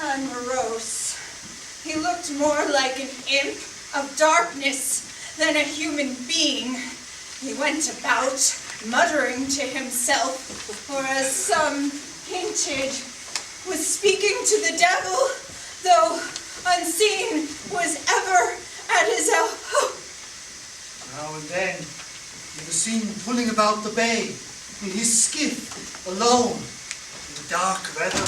and morose. He looked more like an imp of darkness than a human being. He went about muttering to himself, or as some hinted, was speaking to the devil, though unseen was ever at his elbow. Now and then he was seen pulling about the bay in his skiff, alone, in dark weather,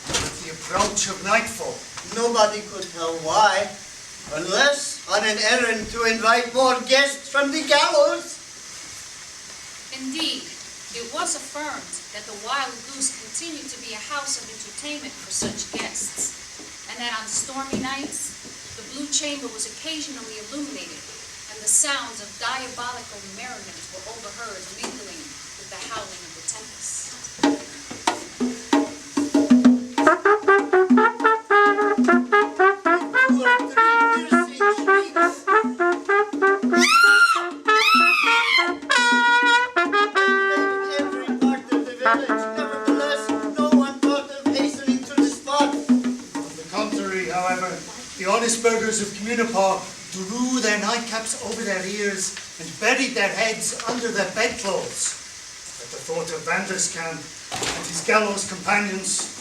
at the approach of nightfall. Nobody could tell why, unless on an errand to invite more guests from the gallows. Indeed, it was affirmed that the Wild Goose continued to be a house of entertainment for such guests, and that on stormy nights, the Blue Chamber was occasionally illuminated, and the sounds of diabolical merriment were overheard mingling with the howling of the tempest. Burghers of Communipaw drew their nightcaps over their ears and buried their heads under their bedclothes at the thought of Vanderskamp and his gallows companions.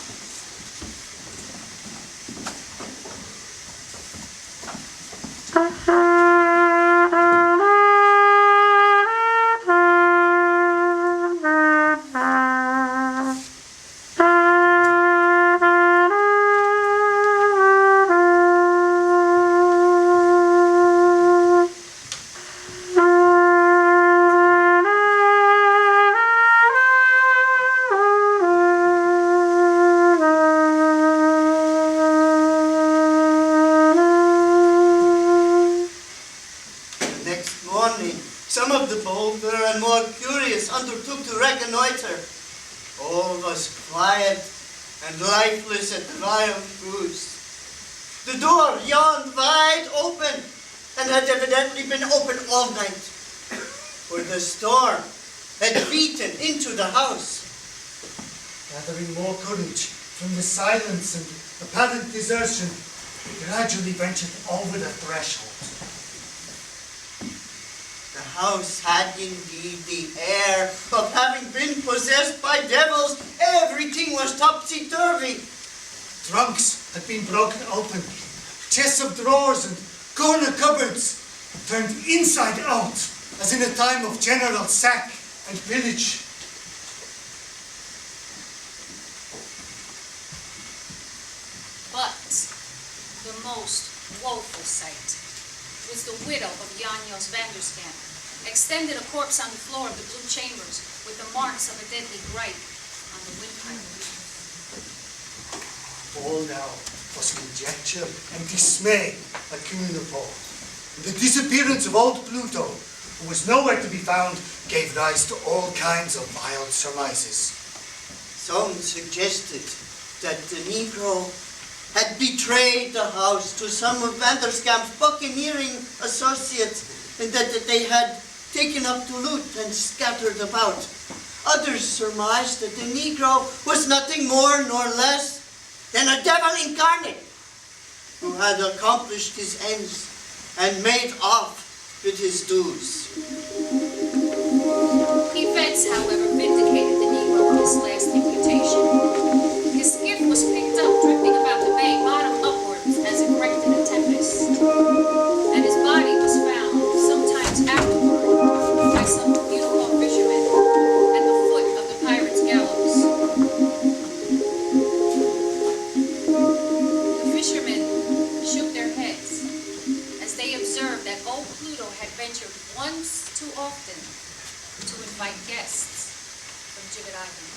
Some of the bolder and more curious undertook to reconnoiter. All was quiet and lifeless at the Wild Goose. The door yawned wide open and had evidently been open all night, for the storm had beaten into the house. Gathering more courage from the silence and apparent desertion, he gradually ventured over the threshold. The house had indeed the air of having been possessed by devils. Everything was topsy-turvy. Trunks had been broken open. Chests of drawers and corner cupboards turned inside out, as in a time of general sack and pillage. But the most woeful sight was the widow of Janos Vanderskamp, extended a corpse on the floor of the Blue Chambers with the marks of a deadly gripe on the windpipe. All now was conjecture and dismay at Communipaw. The disappearance of old Pluto, who was nowhere to be found, gave rise to all kinds of wild surmises. Some suggested that the Negro had betrayed the house to some of Vanderskamp's buccaneering associates, and that they had taken up to loot and scattered about. Others surmised that the Negro was nothing more nor less than a devil incarnate, who had accomplished his ends and made off with his dues. Events, however, vindicated the Negro of his last imputation. His skiff was picked up drifting about the bay, bottom upwards, as it wrecked in a tempest, and his body was found sometimes afterward by some Communipaw fishermen at the foot of the pirates' gallows. The fishermen shook their heads as they observed that old Pluto had ventured once too often to invite guests from Gibbet Island.